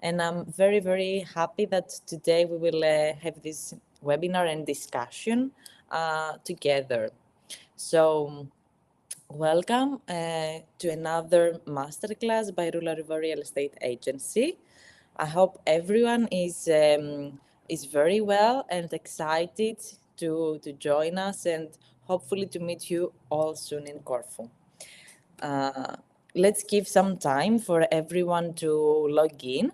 And I'm very, very happy that today we will have this webinar and discussion together. So, welcome to another masterclass by Roula Rouva Real Estate Agency. I hope everyone is very well and excited to join us and hopefully to meet you all soon in Corfu. Let's give some time for everyone to log in.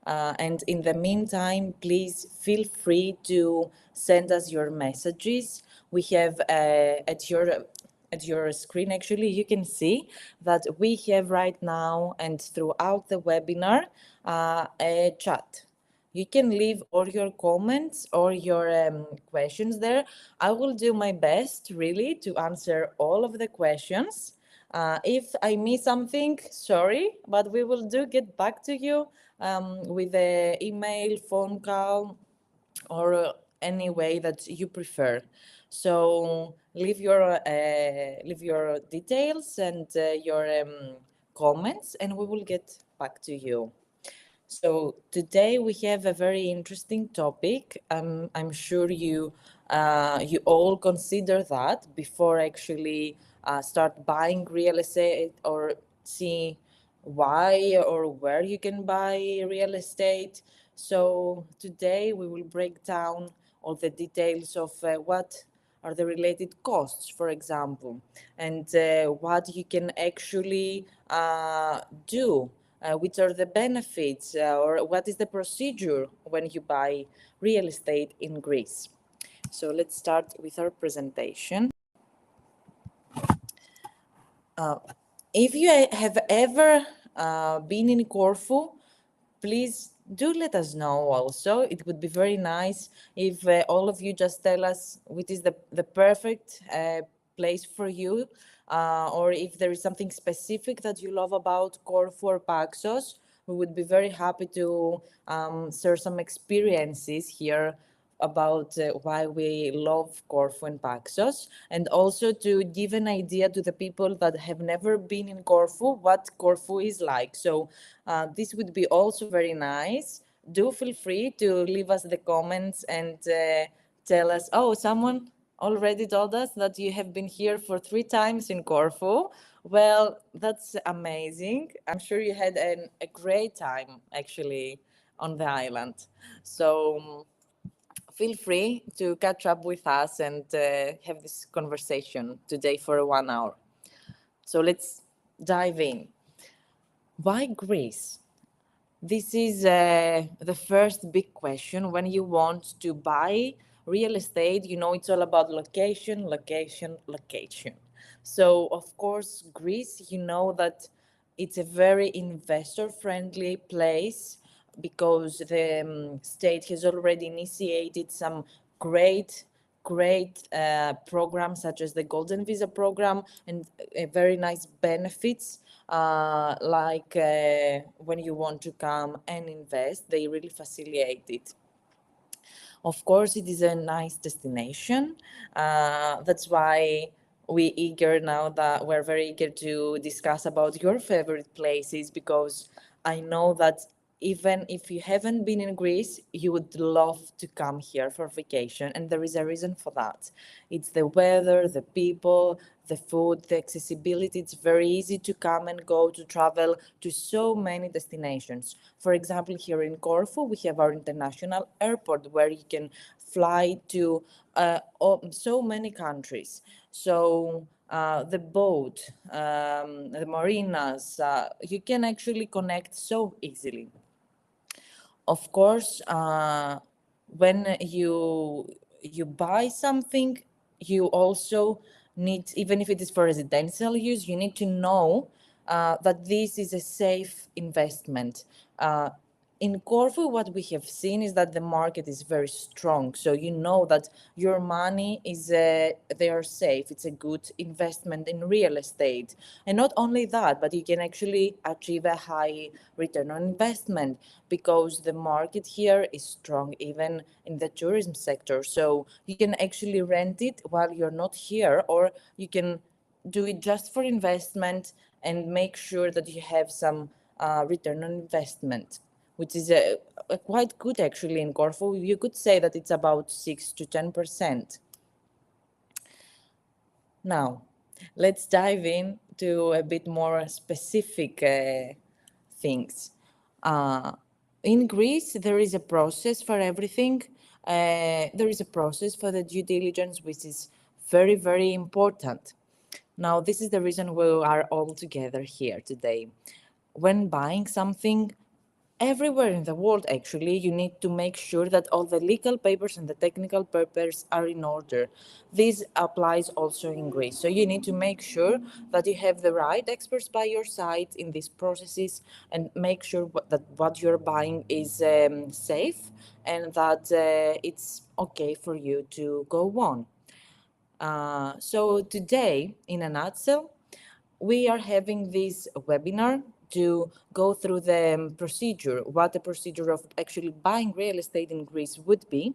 And in the meantime, please feel free to send us your messages. We have at your screen, actually, you can see that we have right now and throughout the webinar a chat. You can leave all your comments or your questions there. I will do my best, really, to answer all of the questions. If I miss something, sorry, but we will get back to you with an email, phone call, or any way that you prefer. So leave your details and your comments, and we will get back to you. So today we have a very interesting topic. I'm sure you all consider that before actually start buying real estate or see why or where you can buy real estate. So today we will break down all the details of what are the related costs, for example, and what you can actually do, which are the benefits, or what is the procedure when you buy real estate in Greece. So let's start with our presentation. If you have ever been in Corfu, please do let us know also. It would be very nice if all of you just tell us which is the perfect place for you, or if there is something specific that you love about Corfu or Paxos. We would be very happy to share some experiences here about why we love Corfu and Paxos, and also to give an idea to the people that have never been in Corfu what Corfu is like. So this would be also very nice. Do feel free to leave us the comments and tell us, oh, someone already told us that you have been here for 3 times in Corfu. Well, that's amazing. I'm sure you had a great time actually on the island. So feel free to catch up with us and have this conversation today for 1 hour. So let's dive in. Why Greece? This is the first big question. When you want to buy real estate, you know it's all about location, location, location. So, of course, Greece, you know that it's a very investor-friendly place because the state has already initiated some great programs such as the Golden Visa program and very nice benefits, like when you want to come and invest, they really facilitate it. Of course, it is a nice destination. That's why we're very eager to discuss about your favorite places, because I know that even if you haven't been in Greece, you would love to come here for vacation. And there is a reason for that. It's the weather, the people, the food, the accessibility. It's very easy to come and go, to travel to so many destinations. For example, here in Corfu, we have our international airport where you can fly to so many countries. So the boat, the marinas, you can actually connect so easily. Of course, when you buy something, you also need, even if it is for residential use, you need to know that this is a safe investment. In Corfu, what we have seen is that the market is very strong. So you know that your money is they are safe. It's a good investment in real estate. And not only that, but you can actually achieve a high return on investment because the market here is strong, even in the tourism sector. So you can actually rent it while you're not here, or you can do it just for investment and make sure that you have some return on investment. which is quite good actually in Corfu. You could say that it's about 6 to 10%. Now, let's dive into a bit more specific things. In Greece, there is a process for everything. There is a process for the due diligence, which is very, very important. Now, this is the reason we are all together here today. When buying something, everywhere in the world, actually, you need to make sure that all the legal papers and the technical papers are in order. This applies also in Greece. So you need to make sure that you have the right experts by your side in these processes and make sure that what you're buying is safe and that it's okay for you to go on. So today, in a nutshell, we are having this webinar to go through the procedure, what the procedure of actually buying real estate in Greece would be,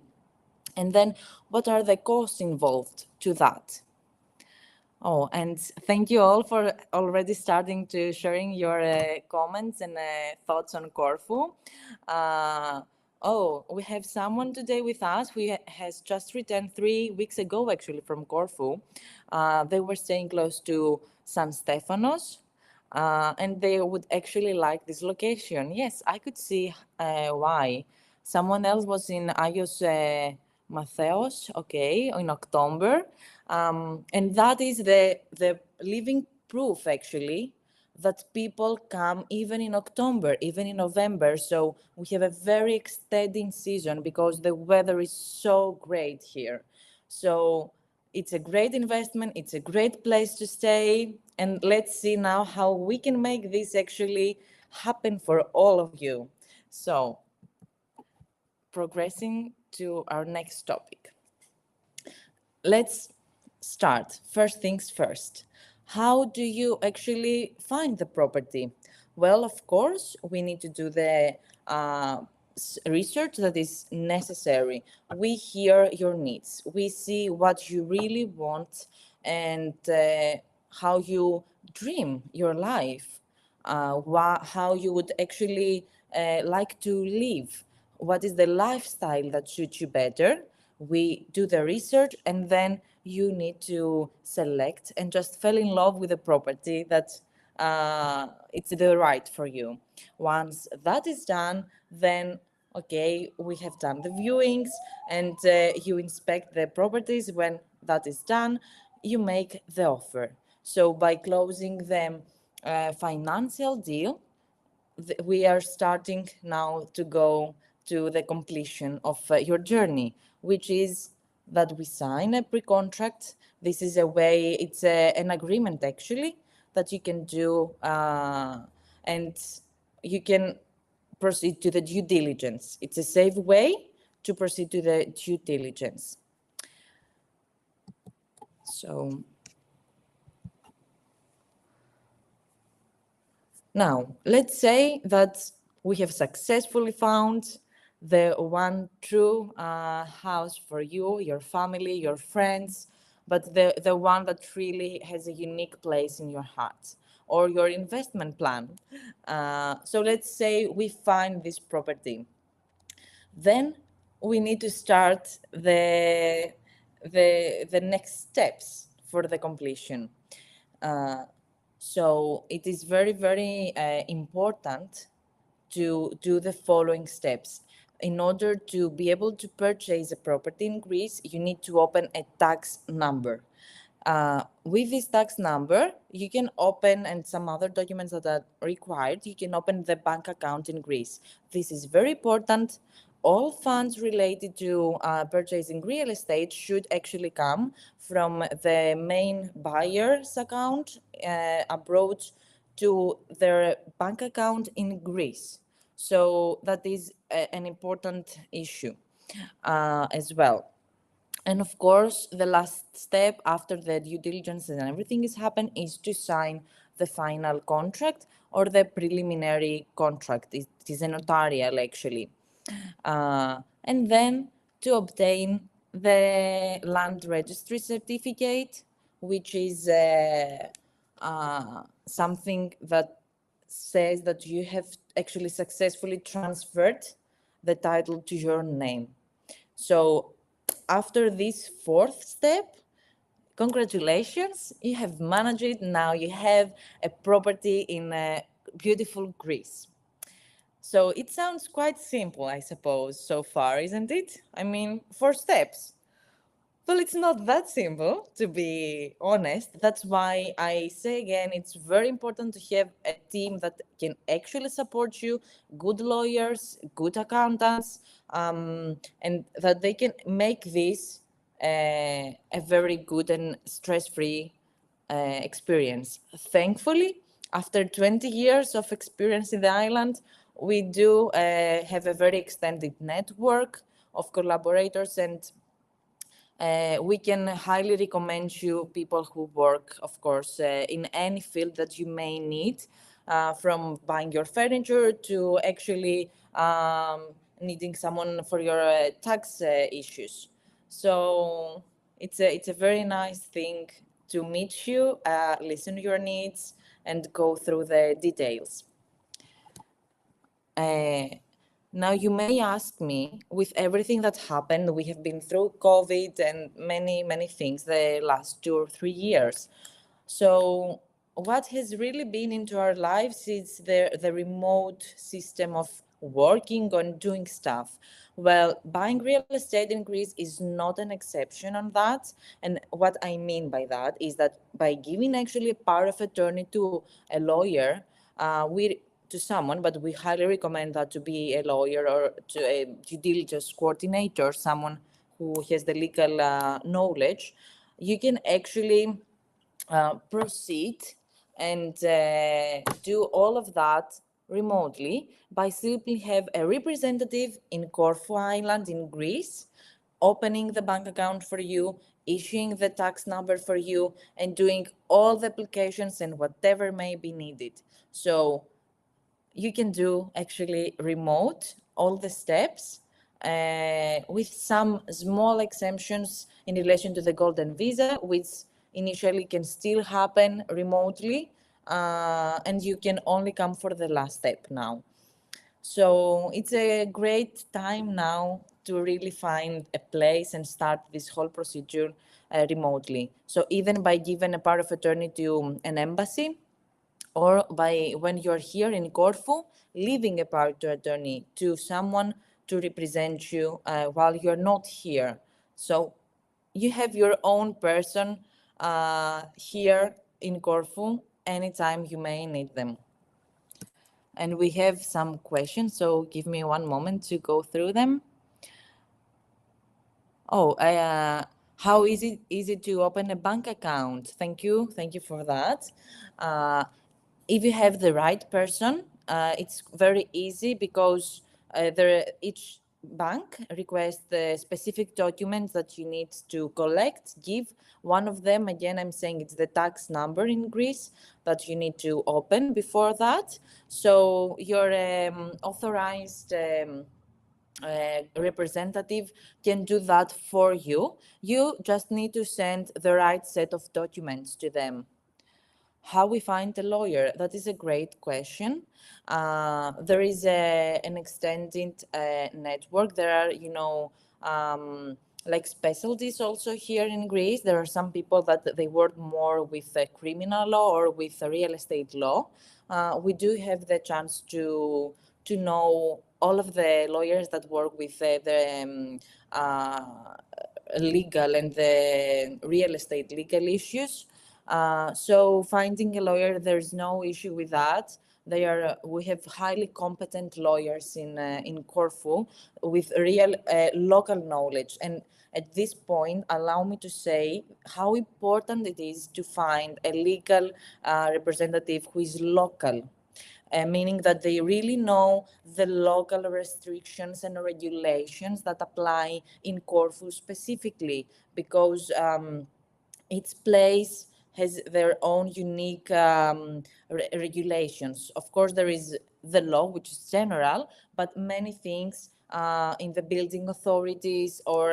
and then what are the costs involved to that. Oh, and thank you all for already starting to sharing your comments and thoughts on Corfu. We have someone today with us who has just returned 3 weeks ago, actually, from Corfu. They were staying close to San Stefanos, and they would actually like this location. Yes, I could see why. Someone else was in Agios Matheos, okay, in October. And that is the living proof, actually, that people come even in October, even in November. So we have a very extending season because the weather is so great here. So it's a great investment. It's a great place to stay. And let's see now how we can make this actually happen for all of you. So progressing to our next topic. Let's start. First things first. How do you actually find the property? Well, of course, we need to do the research that is necessary. We hear your needs. We see what you really want and how you dream your life, how you would actually like to live. What is the lifestyle that suits you better? We do the research, and then you need to select and just fall in love with the property that it's the right for you. Once that is done, then okay, we have done the viewings, and you inspect the properties. When that is done, you make the offer. So by closing the financial deal, we are starting now to go to the completion of your journey, which is that we sign a pre-contract. This is a way, it's an agreement actually that you can do, and you can proceed to the due diligence. It's a safe way to proceed to the due diligence. So now, let's say that we have successfully found the one true house for you, your family, your friends, but the one that really has a unique place in your heart or your investment plan. So let's say we find this property. Then we need to start the next steps for the completion. So it is very, very important to do the following steps. In order to be able to purchase a property in Greece, you need to open a tax number. With this tax number, you can open, and some other documents that are required, you can open the bank account in Greece. This is very important. All funds related to purchasing real estate should actually come from the main buyer's account abroad to their bank account in Greece. So that is an important issue as well. And of course, the last step after the due diligence and everything is happened is to sign the final contract or the preliminary contract. It is a notarial actually. And then to obtain the land registry certificate, which is something that says that you have actually successfully transferred the title to your name. So after this fourth step, congratulations, you have managed it. Now you have a property in beautiful Greece. So it sounds quite simple, I suppose, so far, isn't it? I mean, 4 steps. Well, it's not that simple, to be honest. That's why I say again, it's very important to have a team that can actually support you, good lawyers, good accountants, and that they can make this a very good and stress-free experience. Thankfully, after 20 years of experience in the island, we do have a very extended network of collaborators, and we can highly recommend you people who work, of course, in any field that you may need, from buying your furniture to actually needing someone for your tax issues. So it's a very nice thing to meet you, listen to your needs, and go through the details. Now, you may ask me, with everything that happened, we have been through COVID and many, many things the last 2 or 3 years. So, what has really been into our lives is the remote system of working on doing stuff. Well, buying real estate in Greece is not an exception on that. And what I mean by that is that by giving actually a power of attorney to a lawyer, we to someone, but we highly recommend that to be a lawyer or to a due diligence coordinator, someone who has the legal knowledge. You can actually proceed and do all of that remotely by simply have a representative in Corfu Island in Greece, opening the bank account for you, issuing the tax number for you, and doing all the applications and whatever may be needed. So you can do actually remote all the steps with some small exemptions in relation to the golden visa, which initially can still happen remotely, and you can only come for the last step now. So it's a great time now to really find a place and start this whole procedure remotely. So even by giving a power of attorney to an embassy, or by when you're here in Corfu, leaving a power to attorney to someone to represent you while you're not here. So you have your own person here in Corfu anytime you may need them. And we have some questions, so give me one moment to go through them. Oh, how is it to open a bank account? Thank you for that. If you have the right person, it's very easy because each bank requests the specific documents that you need to collect, give. One of them, again, I'm saying it's the tax number in Greece that you need to open before that. So your authorized representative can do that for you. You just need to send the right set of documents to them. How we find a lawyer? That is a great question. There is an extended network. There are, like specialties also here in Greece. There are some people that they work more with criminal law or with real estate law. We do have the chance to know all of the lawyers that work with the legal and the real estate legal issues. So finding a lawyer, there's no issue with that. We have highly competent lawyers in Corfu with real local knowledge. And at this point, allow me to say how important it is to find a legal representative who is local. Meaning that they really know the local restrictions and regulations that apply in Corfu specifically, because each place has their own unique regulations. Of course, there is the law, which is general, but many things in the building authorities or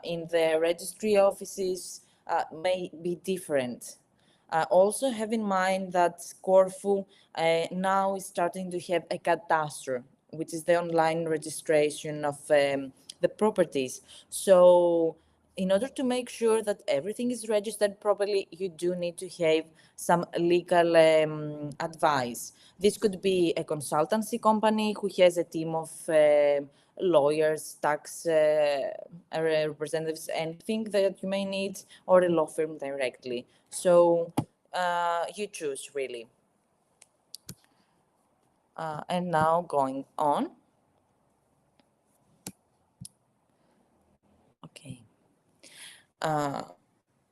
in the registry offices may be different. Also have in mind that Corfu now is starting to have a cadastre, which is the online registration of the properties. So in order to make sure that everything is registered properly, you do need to have some legal advice. This could be a consultancy company who has a team of lawyers, tax representatives, anything that you may need, or a law firm directly. So you choose, really. And now going on. Okay.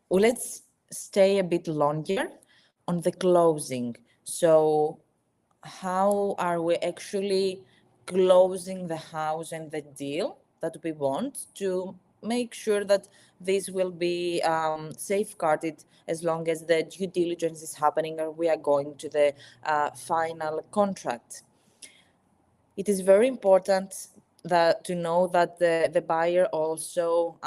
Let's stay a bit longer on the closing. So how are we actually closing the house and the deal that we want to make sure that this will be safeguarded as long as the due diligence is happening or we are going to the final contract? It is very important to know that the buyer also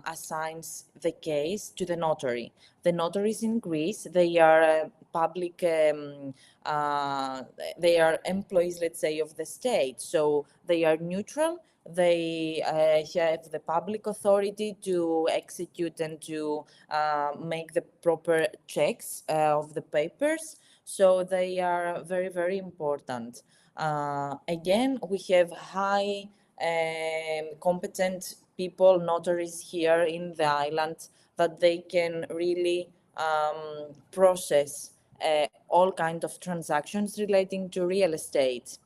assigns the case to the notary. The notaries in Greece, they are public, uh, they are employees, let's say, of the state. So they are neutral. They have the public authority to execute and to make the proper checks of the papers. So they are very, very important. Again, we have high competent people, notaries here in the island, that they can really process all kinds of transactions relating to real estate.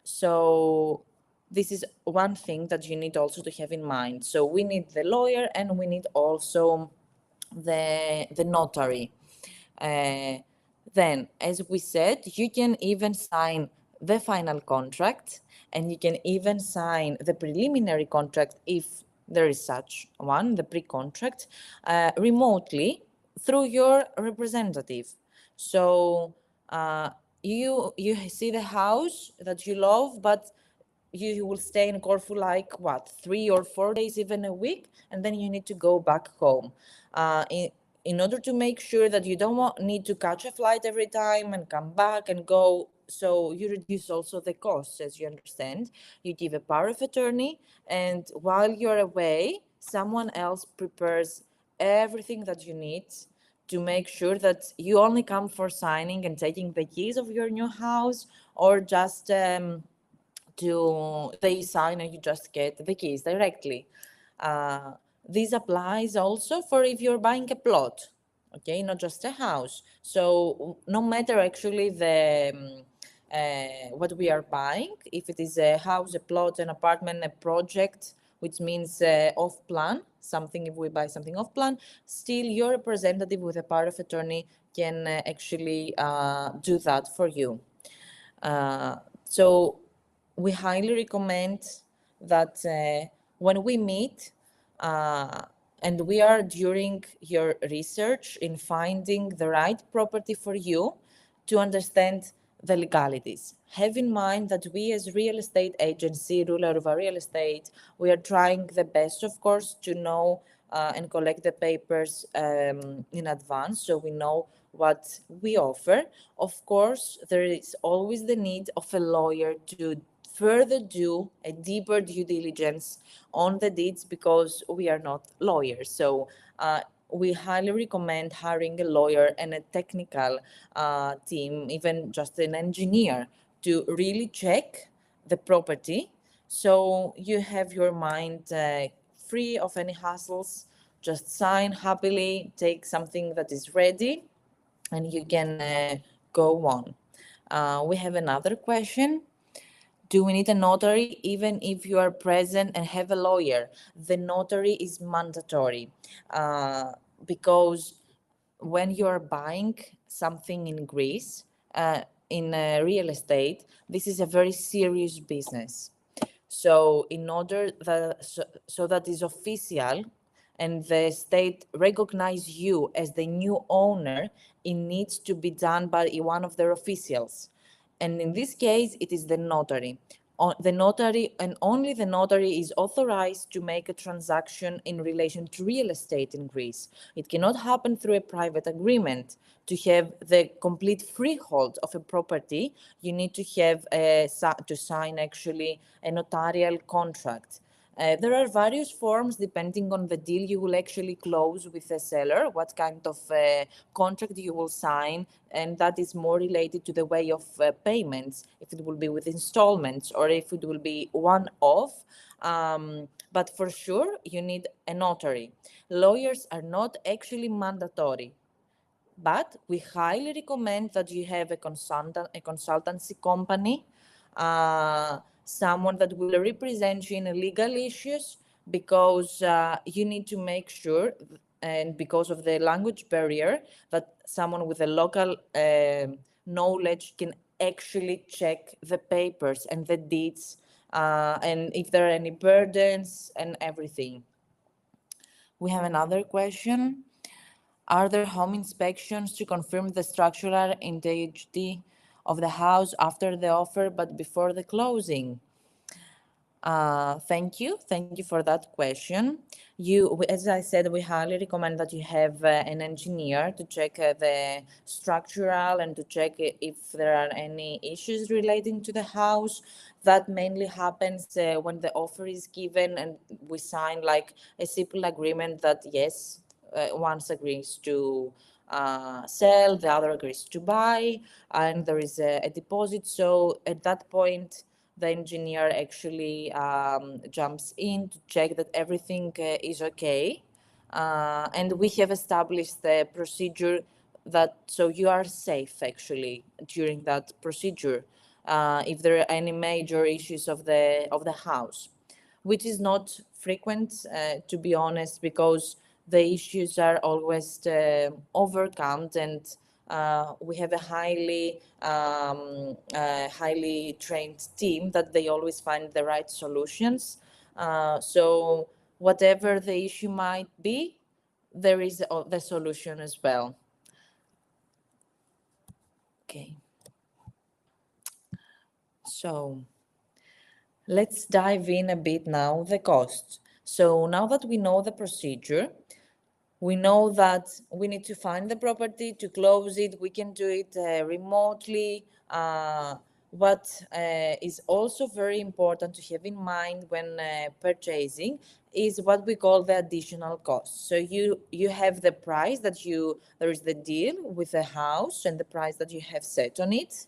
So this is one thing that you need also to have in mind. So we need the lawyer and we need also the notary. Then, as we said, you can even sign the final contract and you can even sign the preliminary contract if there is such one, the pre-contract, remotely through your representative. So you see the house that you love, but you will stay in Corfu like what, 3 or 4 days, even a week, and then you need to go back home. In order to make sure that you don't need to catch a flight every time and come back and go, so you reduce also the costs, as you understand. You give a power of attorney, and while you're away, someone else prepares everything that you need to make sure that you only come for signing and taking the keys of your new house, or just they sign and you just get the keys directly. This applies also for if you're buying a plot, okay, not just a house. So no matter actually what we are buying, if it is a house, a plot, an apartment, a project, which means off plan, something, if we buy something off plan, still your representative with a power of attorney can actually do that for you. So we highly recommend that when we meet and we are during your research in finding the right property for you, to understand the legalities. Have in mind that we as real estate agency, Roula Rouva Real Estate, we are trying the best, of course, to know and collect the papers in advance, so we know what we offer. Of course, there is always the need of a lawyer to further do a deeper due diligence on the deeds, because we are not lawyers. So we highly recommend hiring a lawyer and a technical team, even just an engineer, to really check the property, so you have your mind free of any hassles. Just sign happily, take something that is ready, and you can go on. We have another question. Do we need a notary even if you are present and have a lawyer? The notary is mandatory because when you are buying something in Greece, in real estate, this is a very serious business. So in order that so that is official and the state recognize you as the new owner, it needs to be done by one of their officials. And in this case, it is the notary. The notary, and only the notary, is authorized to make a transaction in relation to real estate in Greece. It cannot happen through a private agreement. To have the complete freehold of a property, you need to have to sign actually a notarial contract. There are various forms depending on the deal you will actually close with the seller, what kind of contract you will sign, and that is more related to the way of payments, if it will be with installments or if it will be one-off. But for sure, you need a notary. Lawyers are not actually mandatory, but we highly recommend that you have a consultancy company, someone that will represent you in legal issues, because you need to make sure, and because of the language barrier, that someone with a local knowledge can actually check the papers and the deeds, and if there are any burdens and everything. We have another question. Are there home inspections to confirm the structural integrity of the house after the offer but before the closing? Thank you. Thank you for that question. As I said, we highly recommend that you have an engineer to check the structural and to check if there are any issues relating to the house. That mainly happens when the offer is given and we sign like a simple agreement that yes, one agrees to sell, the other agrees to buy, and there is a deposit. So at that point, the engineer actually jumps in to check that everything is okay. And we have established the procedure that so you are safe actually during that procedure if there are any major issues of the house, which is not frequent, to be honest, because the issues are always overcome, and we have a highly trained team that they always find the right solutions. So whatever the issue might be, there is the solution as well. Okay. So let's dive in a bit now, the costs. So now that we know the procedure, we know that we need to find the property to close it. We can do it remotely. What is also very important to have in mind when purchasing is what we call the additional costs. So you have the price that there is the deal with the house and the price that you have set on it.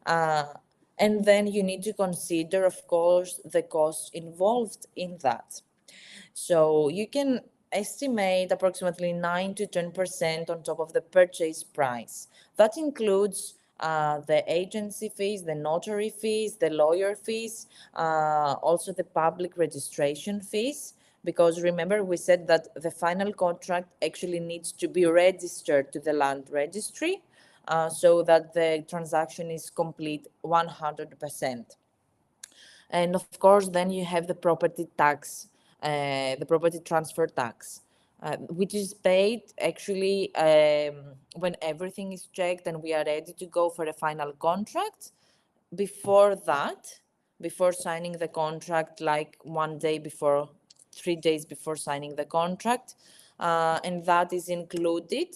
And then you need to consider, of course, the costs involved in that. So you can estimate approximately 9 to 10% on top of the purchase price. That includes the agency fees, the notary fees, the lawyer fees, also the public registration fees. Because remember, we said that the final contract actually needs to be registered to the land registry so that the transaction is complete 100%. And of course, then you have the property tax, the property transfer tax, which is paid actually when everything is checked and we are ready to go for a final contract. Before that, before signing the contract, like 1 day before, 3 days before signing the contract, and that is included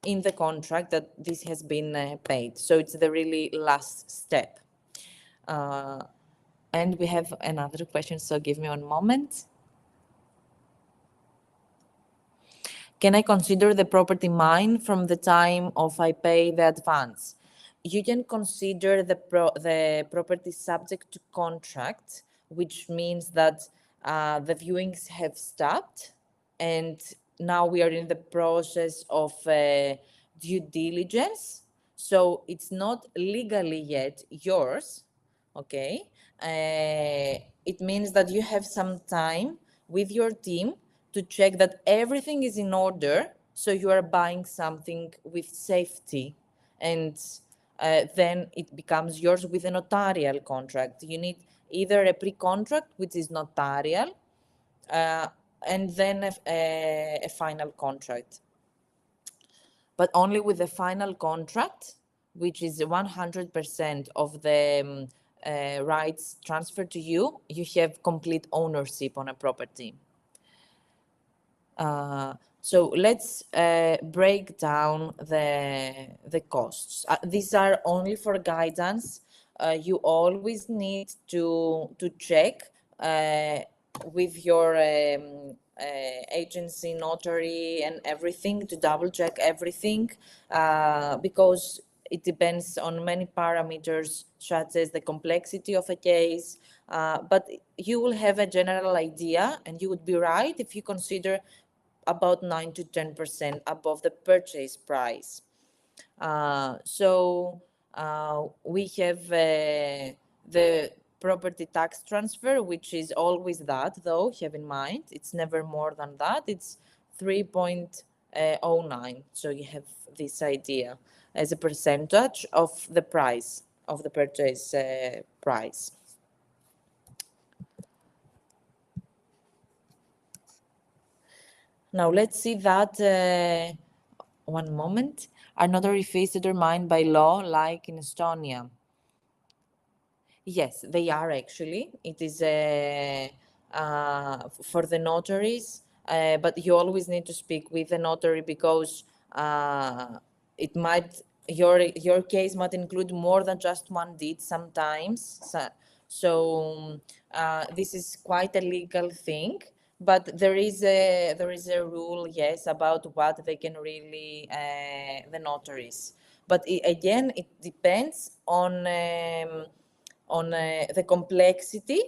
in the contract that this has been paid. So it's the really last step. And we have another question, so give me 1 moment. Can I consider the property mine from the time of I pay the advance? You can consider the property subject to contract, which means that the viewings have stopped and now we are in the process of due diligence. So it's not legally yet yours, okay? It means that you have some time with your team to check that everything is in order, so you are buying something with safety, and then it becomes yours with a notarial contract. You need either a pre-contract, which is notarial, and then a final contract. But only with the final contract, which is 100% of the rights transferred to you, you have complete ownership on a property. So let's break down the costs. These are only for guidance. You always need to check with your agency, notary, and everything, to double check everything, because it depends on many parameters, such as the complexity of a case. But you will have a general idea, and you would be right if you consider about 9 to 10% above the purchase price. So we have the property tax transfer, which is always that, though, have in mind. It's never more than that. It's 3.09. So you have this idea as a percentage of the price, of the purchase price. Now let's see that, one moment. Are notary fees determined by law like in Estonia? Yes, they are actually. It is for the notaries, but you always need to speak with the notary, because it might, your case might include more than just one deed sometimes. So this is quite a legal thing, but there is a rule, yes, about what they can really, the notaries. But again, it depends on the complexity,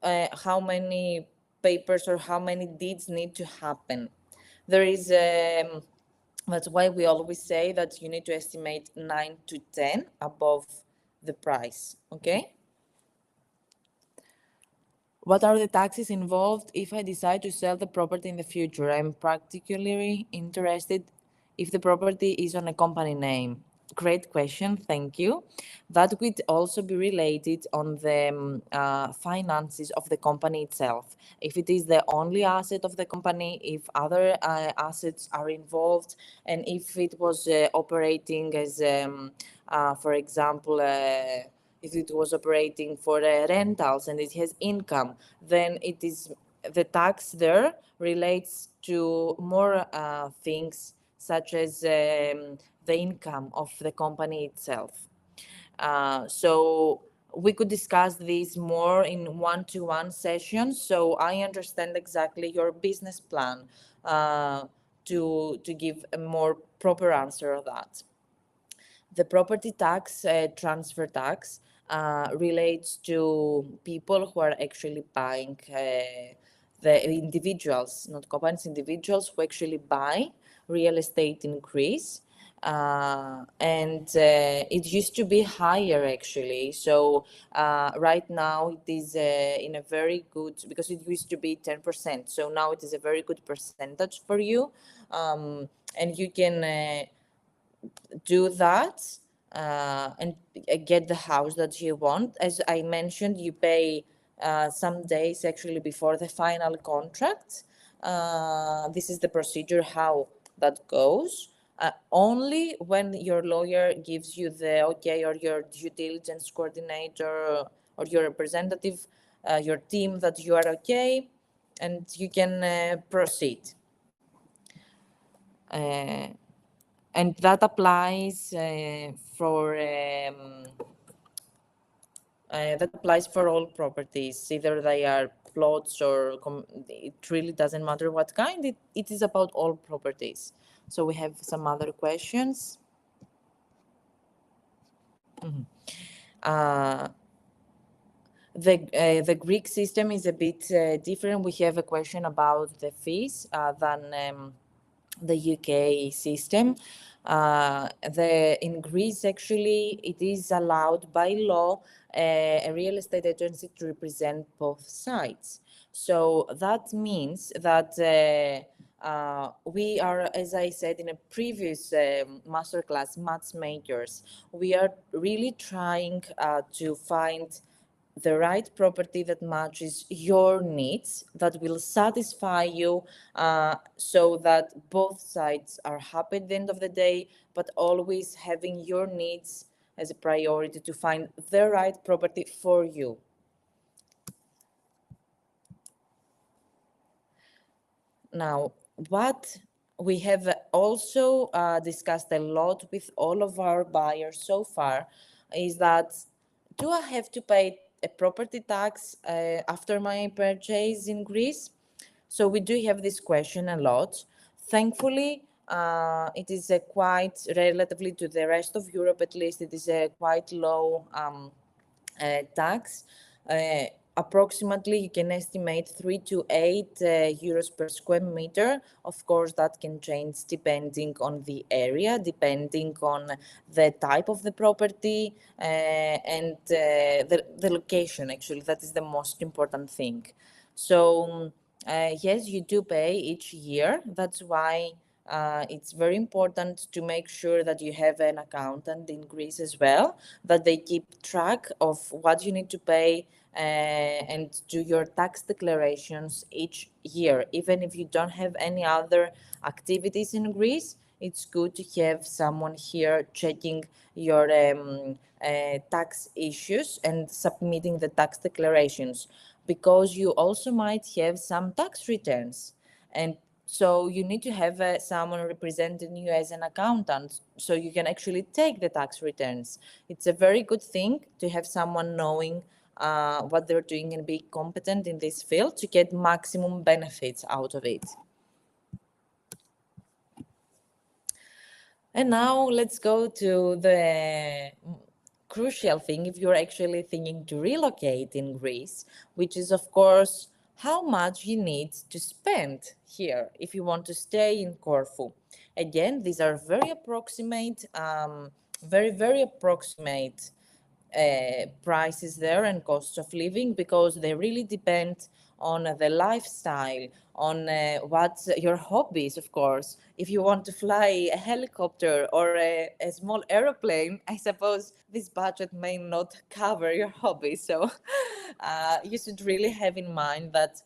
how many papers or how many deeds need to happen. There is, that's why we always say that you need to estimate 9 to 10 above the price, okay? What are the taxes involved if I decide to sell the property in the future? I'm particularly interested if the property is on a company name. Great question, thank you. That would also be related on the finances of the company itself. If it is the only asset of the company, if other assets are involved, and if it was operating as, for example, if it was operating for rentals and it has income, then it is, the tax there relates to more things, such as the income of the company itself. So we could discuss this more in one-to-one sessions, so I understand exactly your business plan to give a more proper answer of that. The property tax, transfer tax, relates to people who are actually buying, the individuals, not companies, individuals who actually buy real estate in Greece. And it used to be higher, actually. So right now it is in a very good, because it used to be 10%. So now it is a very good percentage for you. And you can do that and get the house that you want. As I mentioned, you pay some days actually before the final contract. This is the procedure, how that goes. Only when your lawyer gives you the okay, or your due diligence coordinator or your representative, your team, that you are okay, and you can proceed. And that applies for all properties, either they are plots or it really doesn't matter what kind. It is about all properties. So we have some other questions. The Greek system is a bit different. We have a question about the fees than the UK system. In Greece, actually, it is allowed by law a real estate agency to represent both sides. So that means that we are, as I said in a previous masterclass, matchmakers. We are really trying to find the right property that matches your needs, that will satisfy you, so that both sides are happy at the end of the day, but always having your needs as a priority to find the right property for you. Now, what we have also discussed a lot with all of our buyers so far is that, do I have to pay a property tax after my purchase in Greece? So we do have this question a lot. Thankfully, it is a quite, relatively to the rest of Europe at least, it is a quite low tax. Approximately, you can estimate 3 to 8 euros per square meter. Of course, that can change depending on the area, depending on the type of the property and the location, actually. That is the most important thing. So, yes, you do pay each year. That's why it's very important to make sure that you have an accountant in Greece as well, that they keep track of what you need to pay and do your tax declarations each year. Even if you don't have any other activities in Greece, it's good to have someone here checking your tax issues and submitting the tax declarations, because you also might have some tax returns. And so you need to have someone representing you as an accountant so you can actually take the tax returns. It's a very good thing to have someone knowing what they're doing and be competent in this field to get maximum benefits out of it. And now let's go to the crucial thing if you're actually thinking to relocate in Greece, which is, of course, how much you need to spend here if you want to stay in Corfu. Again, these are very approximate, very approximate prices there and cost of living, because they really depend on the lifestyle, on what your hobbies, of course. If you want to fly a helicopter or a small aeroplane, I suppose this budget may not cover your hobby. So you should really have in mind that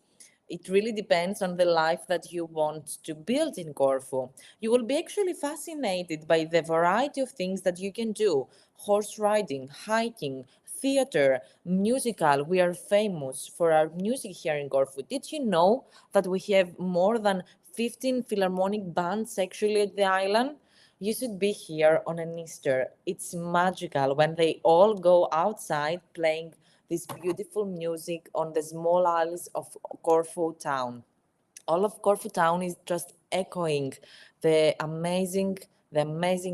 it really depends on the life that you want to build in Corfu. You will be actually fascinated by the variety of things that you can do: horse riding, hiking, theater, musical. We are famous for our music here in Corfu. Did you know that we have more than 15 philharmonic bands actually at the island? You should be here on an Easter. It's magical when they all go outside playing this beautiful music on the small isles of Corfu town. All of Corfu town is just echoing the amazing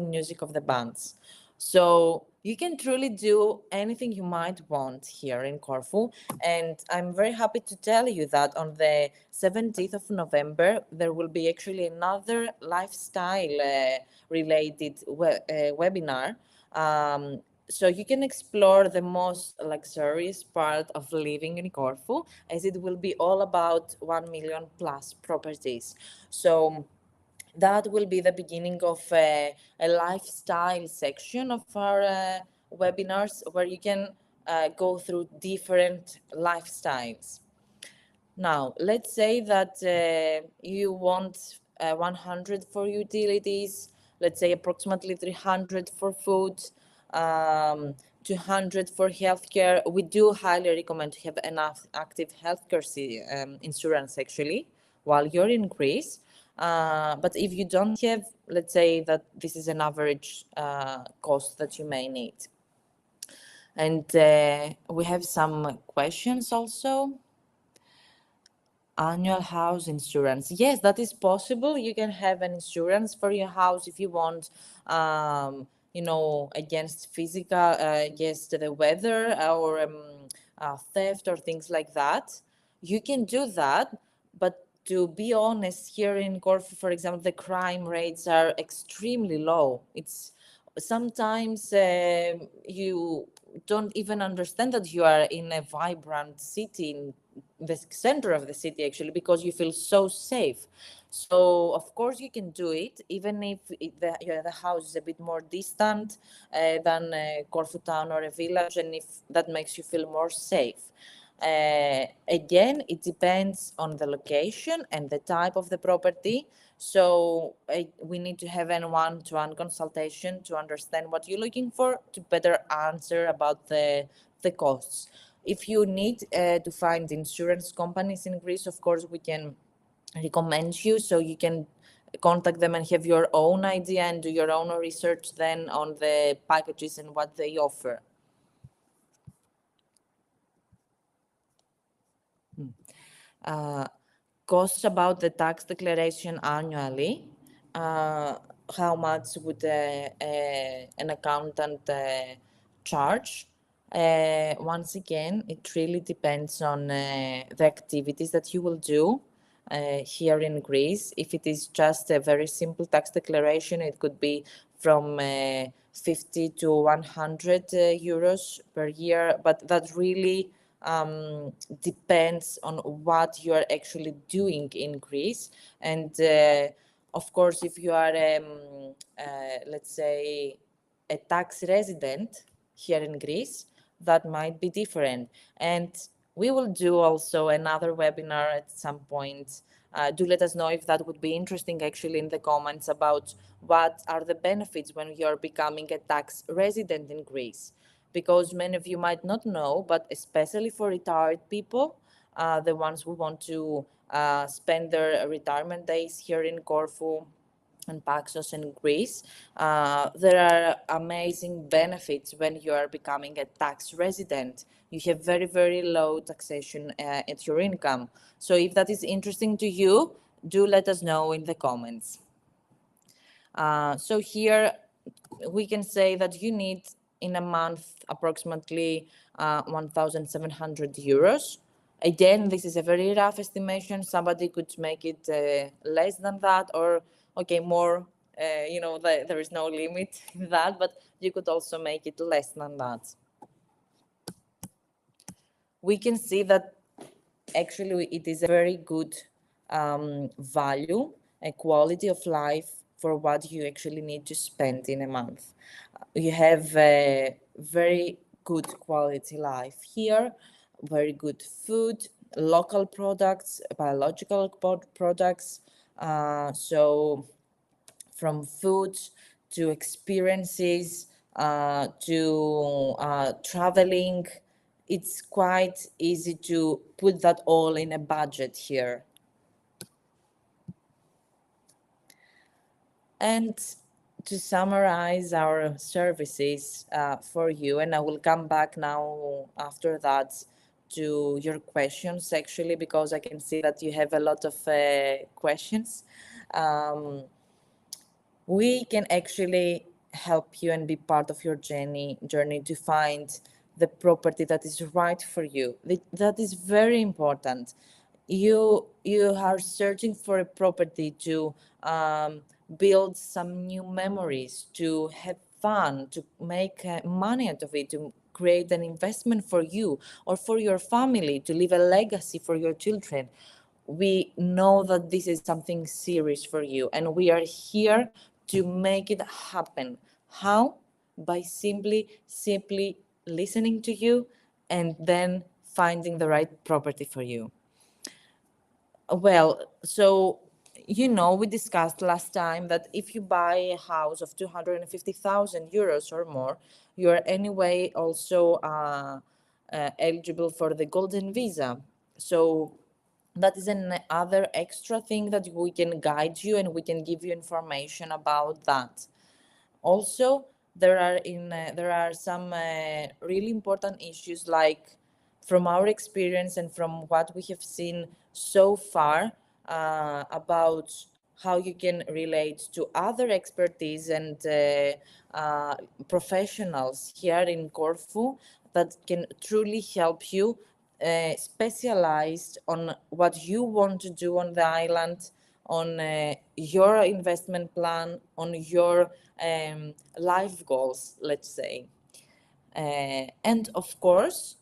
music of the bands. So you can truly do anything you might want here in Corfu. And I'm very happy to tell you that on the 17th of November, there will be actually another lifestyle related webinar. So you can explore the most luxurious part of living in Corfu, as it will be all about 1 million plus properties. So that will be the beginning of a lifestyle section of our webinars, where you can go through different lifestyles. Now, let's say that you want 100 for utilities, let's say approximately 300 for food, 200 for healthcare. We do highly recommend to have enough active healthcare insurance actually while you're in Greece. But if you don't have, let's say that this is an average cost that you may need. And we have some questions also. Annual house insurance. Yes, that is possible. You can have an insurance for your house if you want, against against the weather or theft or things like that. You can do that, but to be honest, here in Corfu, for example, the crime rates are extremely low. It's sometimes you don't even understand that you are in a vibrant city, in the center of the city actually, because you feel so safe. So of course you can do it, even if the house is a bit more distant than Corfu town or a village, and if that makes you feel more safe. Again, it depends on the location and the type of the property. So we need to have a one-to-one consultation to understand what you're looking for, to better answer about the costs. If you need to find insurance companies in Greece, of course, we can recommend you, so you can contact them and have your own idea and do your own research then on the packages and what they offer. Costs about the tax declaration annually. How much would an accountant charge? Once again, it really depends on the activities that you will do here in Greece. If it is just a very simple tax declaration, it could be from 50 to 100 euros per year, but that really depends on what you are actually doing in Greece. And of course, if you are, let's say, a tax resident here in Greece, that might be different. And we will do also another webinar at some point. Do let us know if that would be interesting actually in the comments about what are the benefits when you're becoming a tax resident in Greece. Because many of you might not know, but especially for retired people, the ones who want to spend their retirement days here in Corfu and Paxos in Greece, there are amazing benefits when you are becoming a tax resident. You have very, very low taxation at your income. So if that is interesting to you, do let us know in the comments. So here we can say that you need in a month approximately 1,700 euros. Again, this is a very rough estimation. Somebody could make it less than that, or okay, more. There is no limit in that, but you could also make it less than that. We can see that actually it is a very good value, a quality of life for what you actually need to spend in a month. You have a very good quality life here, very good food, local products, biological products. So from food to experiences to traveling, it's quite easy to put that all in a budget here. And to summarize our services for you, and I will come back now after that to your questions actually, because I can see that you have a lot of questions. We can actually help you and be part of your journey to find the property that is right for you. That is very important. You are searching for a property to build some new memories, to have fun, to make money out of it, to create an investment for you or for your family, to leave a legacy for your children. We know that this is something serious for you, and we are here to make it happen. How? By simply listening to you and then finding the right property for you. Well, so we discussed last time that if you buy a house of 250,000 euros or more, you are anyway also eligible for the golden visa. So that is another extra thing that we can guide you and we can give you information about that. Also, there are some really important issues, like from our experience and from what we have seen so far about how you can relate to other expertise and professionals here in Corfu that can truly help you specialized on what you want to do on the island, on your investment plan, on your life goals, let's say. And of course,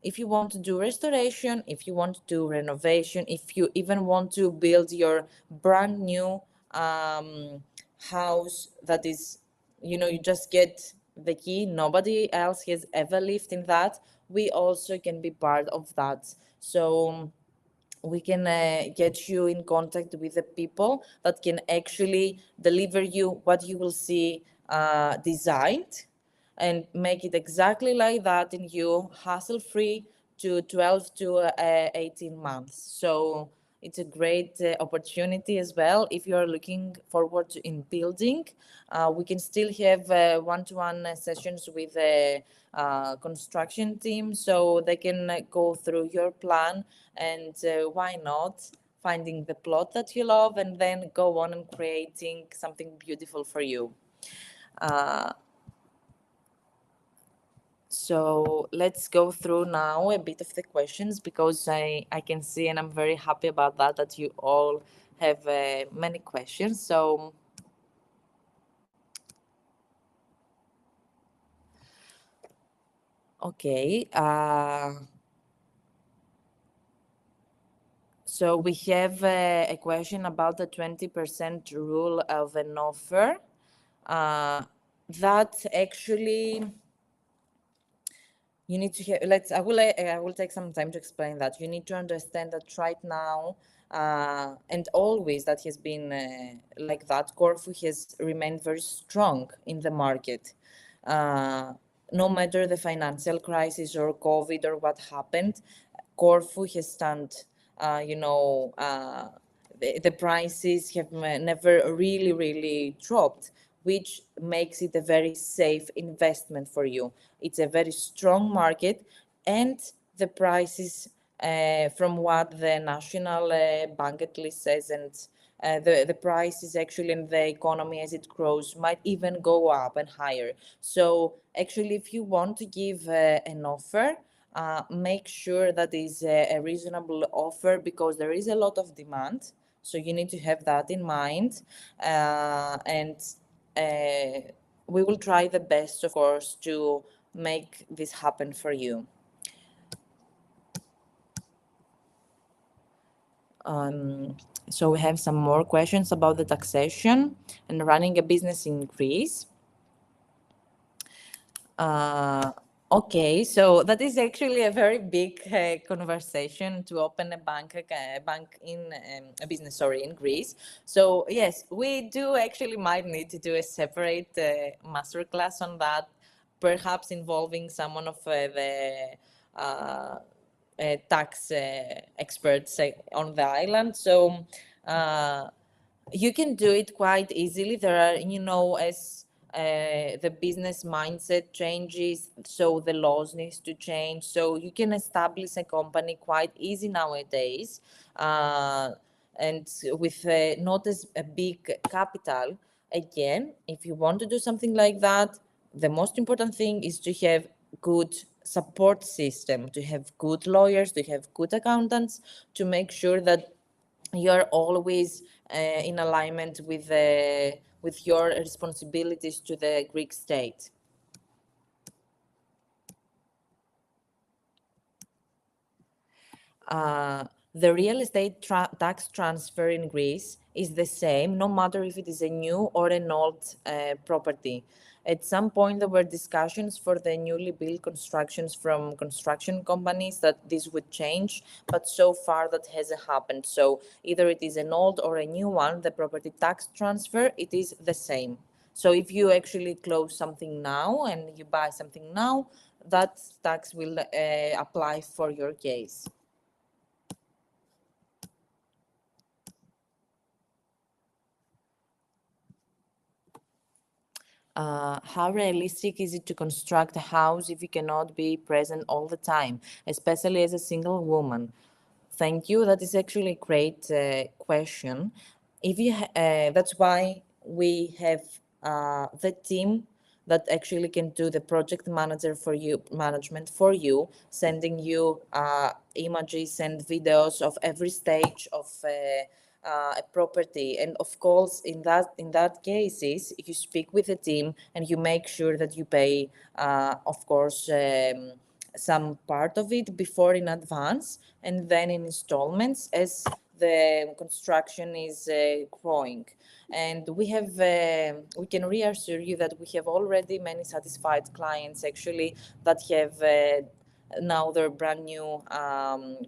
if you want to do restoration, if you want to do renovation, if you even want to build your brand new house that is, you just get the key. Nobody else has ever lived in that. We also can be part of that. So we can get you in contact with the people that can actually deliver you what you will see designed, and make it exactly like that in you, hassle free, to 12 to 18 months. So it's a great opportunity as well. If you are looking forward to in building, we can still have one-to-one sessions with a construction team, so they can go through your plan, and why not finding the plot that you love and then go on and creating something beautiful for you. So let's go through now a bit of the questions, because I can see, and I'm very happy about that you all have many questions. So okay. So we have a question about the 20% rule of an offer. That actually, you need to hear, I will take some time to explain that. You need to understand that right now, and always that has been like that, Corfu has remained very strong in the market. No matter the financial crisis or COVID or what happened, Corfu has stand, the prices have never really dropped, which makes it a very safe investment for you. It's a very strong market, and the prices, from what the national bank at least says, and the prices actually in the economy as it grows might even go up and higher. So actually, if you want to give an offer, make sure that is a reasonable offer, because there is a lot of demand. So you need to have that in mind, and we will try the best, of course, to make this happen for you. So we have some more questions about the taxation and running a business in Greece. Okay, so that is actually a very big conversation to open a bank in a business, in Greece. So yes, we do actually might need to do a separate masterclass on that, perhaps involving someone of the tax experts on the island. So you can do it quite easily. There are, as the business mindset changes, so the laws needs to change. So you can establish a company quite easy nowadays, and with not as a big capital. Again, if you want to do something like that, the most important thing is to have good support system, to have good lawyers, to have good accountants, to make sure that you're always in alignment with your responsibilities to the Greek state. The real estate tax transfer in Greece is the same, no matter if it is a new or an old property. At some point, there were discussions for the newly built constructions from construction companies that this would change, but so far that hasn't happened. So either it is an old or a new one, the property tax transfer, it is the same. So if you actually close something now and you buy something now, that tax will apply for your case. How realistic is it to construct a house if you cannot be present all the time, especially as a single woman? Thank you. That is actually a great question. If you, that's why we have the team that actually can do the project management for you, sending you images and videos of every stage of a property. And of course, in that cases, you speak with the team and you make sure that you pay, of course, some part of it before in advance, and then in installments as the construction is growing. And we can reassure you that we have already many satisfied clients actually that have now their brand new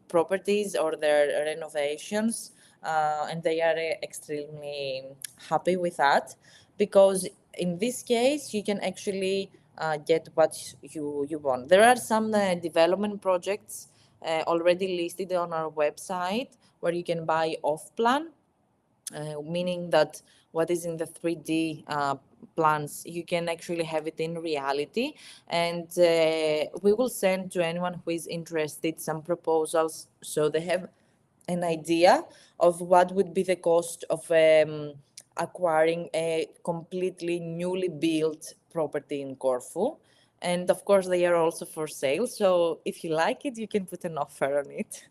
properties or their renovations, and they are extremely happy with that, because in this case you can actually get what you want. There are some development projects already listed on our website where you can buy off plan, meaning that what is in the 3D plans, you can actually have it in reality. And we will send to anyone who is interested some proposals so they have an idea of what would be the cost of acquiring a completely newly built property in Corfu. And of course, they are also for sale. So if you like it, you can put an offer on it.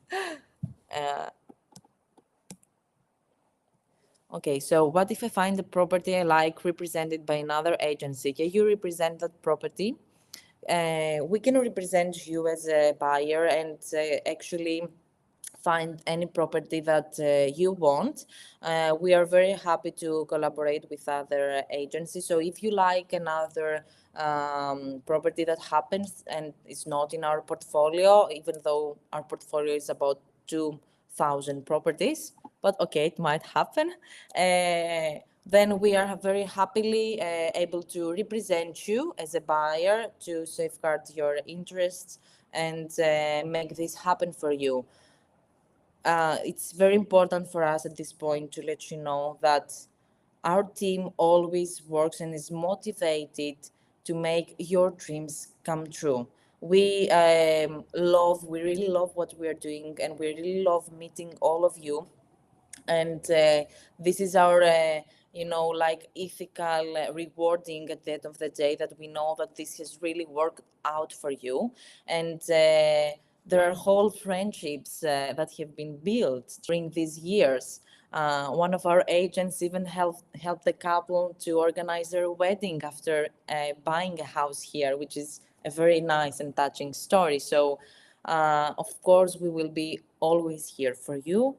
Okay, so what if I find the property I like represented by another agency? Can you represent that property? We can represent you as a buyer and actually find any property that you want. We are very happy to collaborate with other agencies. So if you like another property that happens and is not in our portfolio, even though our portfolio is about 2,000 properties, but okay, it might happen. Then we are very happily able to represent you as a buyer to safeguard your interests and make this happen for you. It's very important for us at this point to let you know that our team always works and is motivated to make your dreams come true. We really love what we are doing, and we really love meeting all of you. And this is our like ethical rewarding at the end of the day, that we know that this has really worked out for you. And there are whole friendships that have been built during these years. One of our agents even helped the couple to organize their wedding after buying a house here, which is a very nice and touching story. So of course we will be always here for you,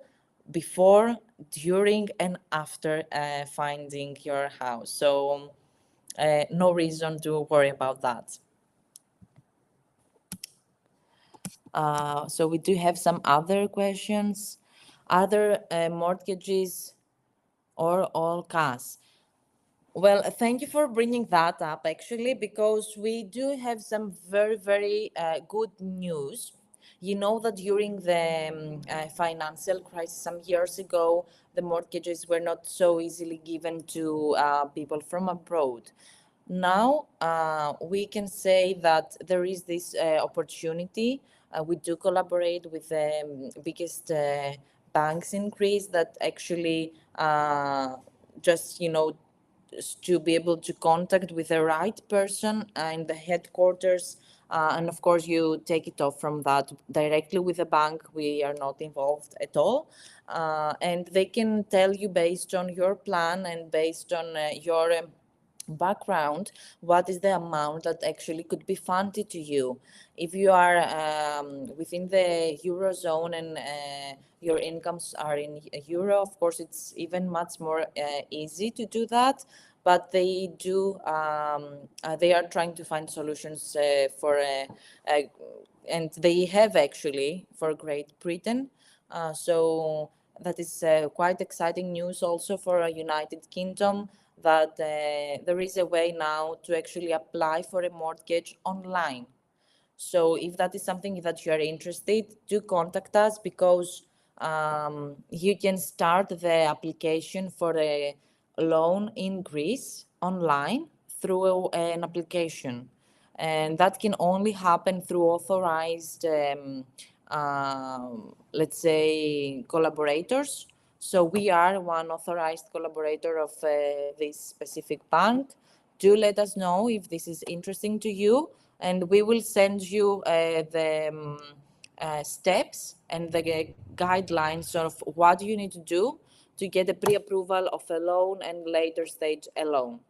before, during, and after finding your house. So no reason to worry about that. So we do have some other questions. Are there mortgages or all cash? Well, thank you for bringing that up, actually, because we do have some very, very good news. You know that during the financial crisis some years ago, the mortgages were not so easily given to people from abroad. Now, we can say that there is this opportunity. We do collaborate with the biggest banks in Greece that actually just, to be able to contact with the right person in the headquarters. And of course, you take it off from that directly with the bank. We are not involved at all. And they can tell you, based on your plan and based on your background, what is the amount that actually could be funded to you. If you are within the Eurozone and your incomes are in euro, of course it's even much more easy to do that. But they do they are trying to find solutions for and they have actually for Great Britain. So that is quite exciting news also for United Kingdom, that there is a way now to actually apply for a mortgage online. So if that is something that you are interested, do contact us, because you can start the application for a loan in Greece online through an application. And that can only happen through authorized, let's say, collaborators. So we are one authorized collaborator of this specific bank. Do let us know if this is interesting to you, and we will send you the steps and the guidelines of what you need to do to get a pre-approval of a loan and later stage a loan.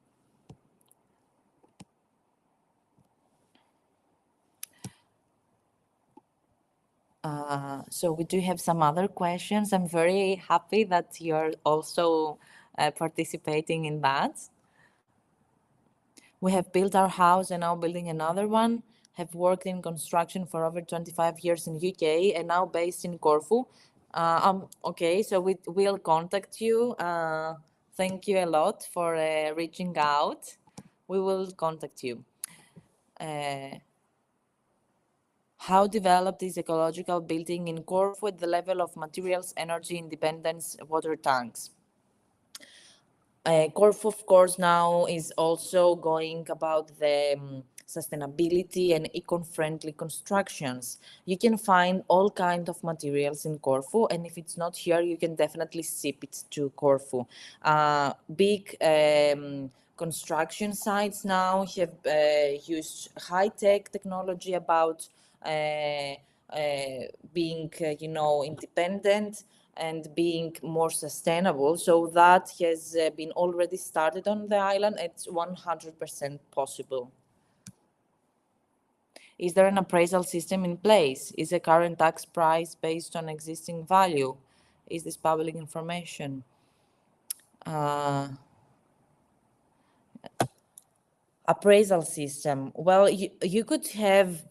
So we do have some other questions. I'm very happy that you're also participating in that. We have built our house and now building another one. Have worked in construction for over 25 years in UK and now based in Corfu. Okay, so we will contact you. Thank you a lot for reaching out. We will contact you. How developed is ecological building in Corfu at the level of materials, energy independence, water tanks? Corfu, of course, now is also going about the sustainability and eco-friendly constructions. You can find all kinds of materials in Corfu, and if it's not here, you can definitely ship it to Corfu. Big construction sites now have used high-tech technology about being, independent and being more sustainable. So that has been already started on the island. It's 100% possible. Is there an appraisal system in place? Is the current tax price based on existing value? Is this public information? Appraisal system. Well, you could have,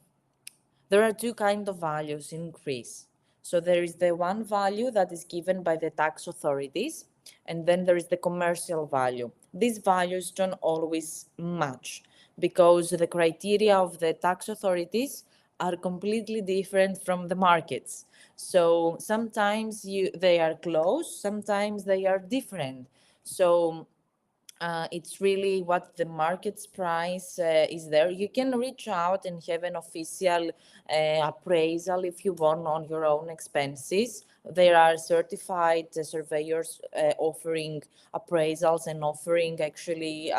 there are two kinds of values in Greece. So there is the one value that is given by the tax authorities, and then there is the commercial value. These values don't always match because the criteria of the tax authorities are completely different from the markets. So sometimes they are close, sometimes they are different. So it's really what the market's price is there. You can reach out and have an official appraisal if you want on your own expenses. There are certified surveyors offering appraisals and offering actually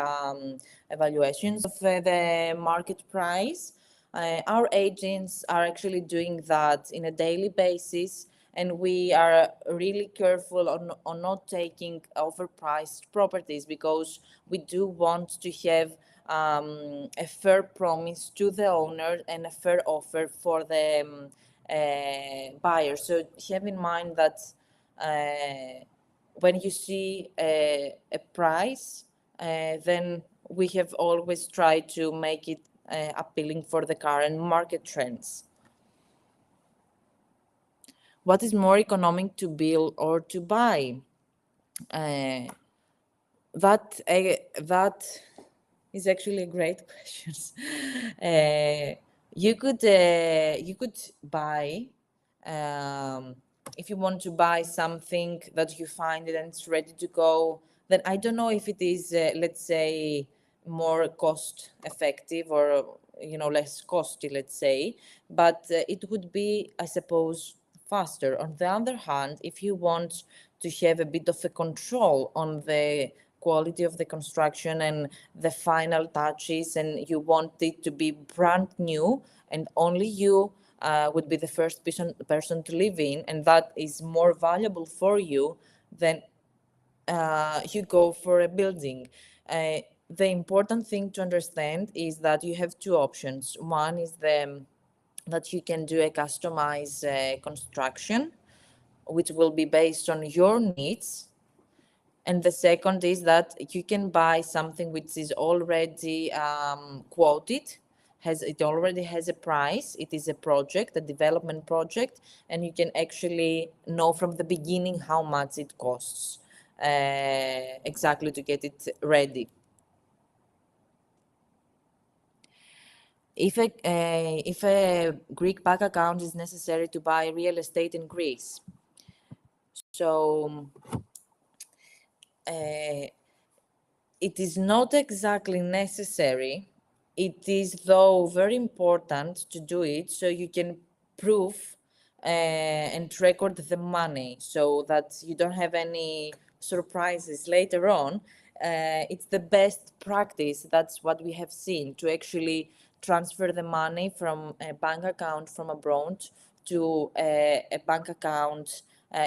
evaluations of the market price. Our agents are actually doing that in a daily basis, and we are really careful on not taking overpriced properties because we do want to have a fair promise to the owner and a fair offer for the buyer. So have in mind that when you see a price, then we have always tried to make it appealing for the current market trends. What is more economic to build or to buy? That is actually a great question. You could buy if you want to buy something that you find it and it's ready to go. Then I don't know if it is let's say more cost effective or less costly, let's say, but it would be, I suppose, faster. On the other hand, if you want to have a bit of a control on the quality of the construction and the final touches, and you want it to be brand new and only you would be the first person to live in, and that is more valuable for you, then you go for a building. The important thing to understand is that you have two options. One is that you can do a customized construction, which will be based on your needs. And the second is that you can buy something which is already quoted, it already has a price. It is a project, a development project, and you can actually know from the beginning how much it costs exactly to get it ready. If a Greek bank account is necessary to buy real estate in Greece, so it is not exactly necessary. It is, though, very important to do it so you can prove and record the money so that you don't have any surprises later on. It's the best practice. That's what we have seen, to actually transfer the money from a bank account from abroad to a bank account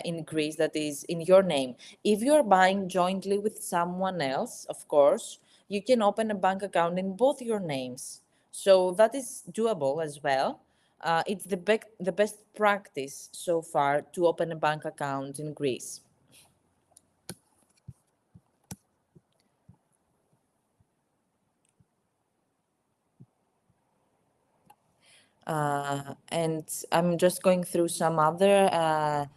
in Greece that is in your name. If you're buying jointly with someone else, of course, you can open a bank account in both your names. So that is doable as well. It's the best practice so far to open a bank account in Greece. And I'm just going through some other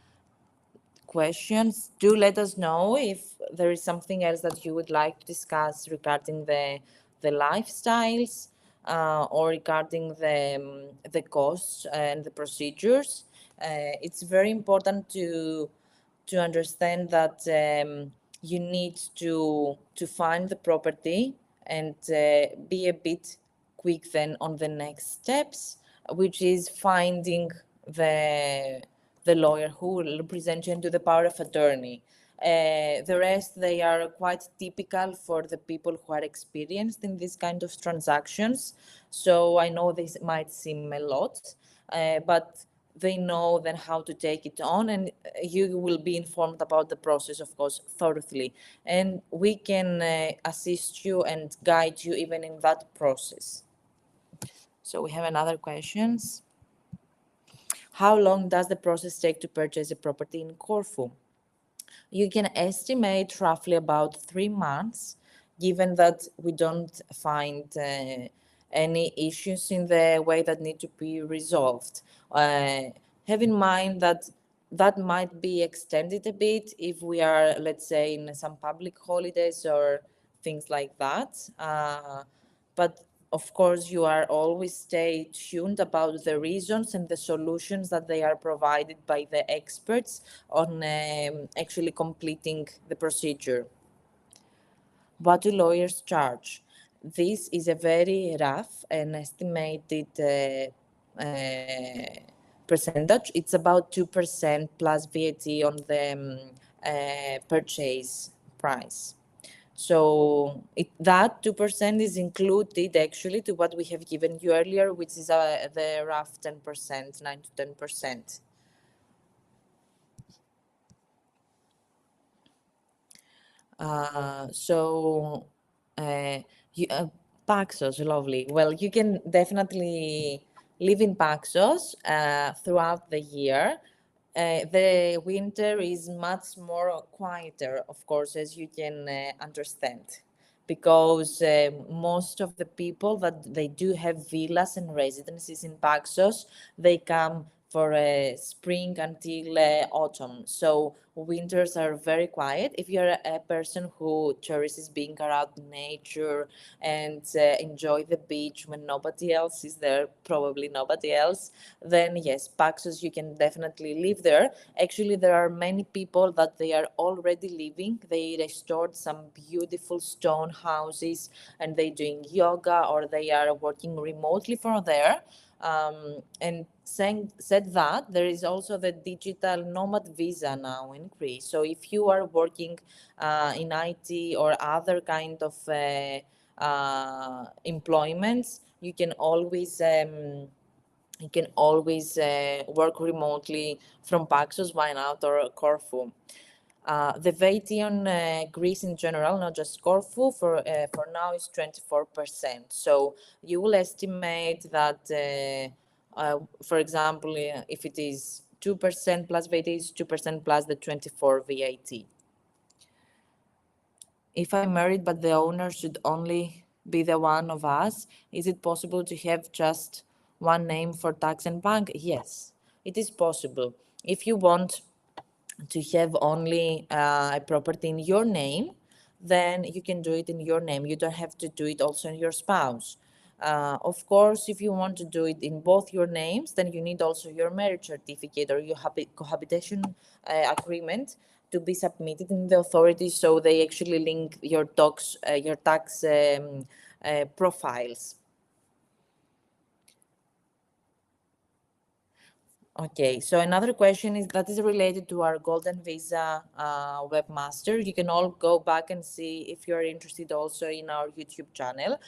questions. Do let us know if there is something else that you would like to discuss regarding the lifestyles or regarding the costs and the procedures. It's very important to understand that you need to find the property and be a bit quick then on the next steps, which is finding the lawyer who will represent you into the power of attorney. The rest, they are quite typical for the people who are experienced in this kind of transactions. So I know this might seem a lot, but they know then how to take it on, and you will be informed about the process, of course, thoroughly. And we can assist you and guide you even in that process. So we have another questions. How long does the process take to purchase a property in Corfu? You can estimate roughly about 3 months, given that we don't find any issues in the way that need to be resolved. Have in mind that that might be extended a bit if we are, let's say, in some public holidays or things like that. But of course, you are always stay tuned about the reasons and the solutions that they are provided by the experts on actually completing the procedure. What do lawyers charge? This is a very rough and estimated percentage. It's about 2% plus VAT on the purchase price. So that 2% is included actually to what we have given you earlier, which is the rough 10%, 9 to 10%. So Paxos, lovely. Well, you can definitely live in Paxos throughout the year. The winter is much more quieter, of course, as you can understand, because most of the people that they do have villas and residences in Paxos, they come for spring until autumn. So winters are very quiet. If you're a person who cherishes being around nature and enjoy the beach when nobody else is there, probably nobody else, then yes, Paxos, you can definitely live there. Actually, there are many people that they are already living. They restored some beautiful stone houses and they doing yoga or they are working remotely from there. And said that there is also the digital nomad visa now in Greece. So if you are working in IT or other kind of employments, you can always work remotely from Paxos, why not, or Corfu. The VAT on Greece in general, not just Corfu, for now is 24%. So you will estimate that, for example, if it is 2% plus VAT, is 2% plus the 24 VAT. If I'm married but the owner should only be the one of us, is it possible to have just one name for tax and bank? Yes, it is possible. If you want to have only a property in your name, then you can do it in your name. You don't have to do it also in your spouse. Of course, if you want to do it in both your names, then you need also your marriage certificate or your cohabitation agreement to be submitted in the authorities, so they actually link your tax profiles. Okay, so another question is that is related to our Golden Visa webmaster. You can all go back and see if you're interested also in our YouTube channel.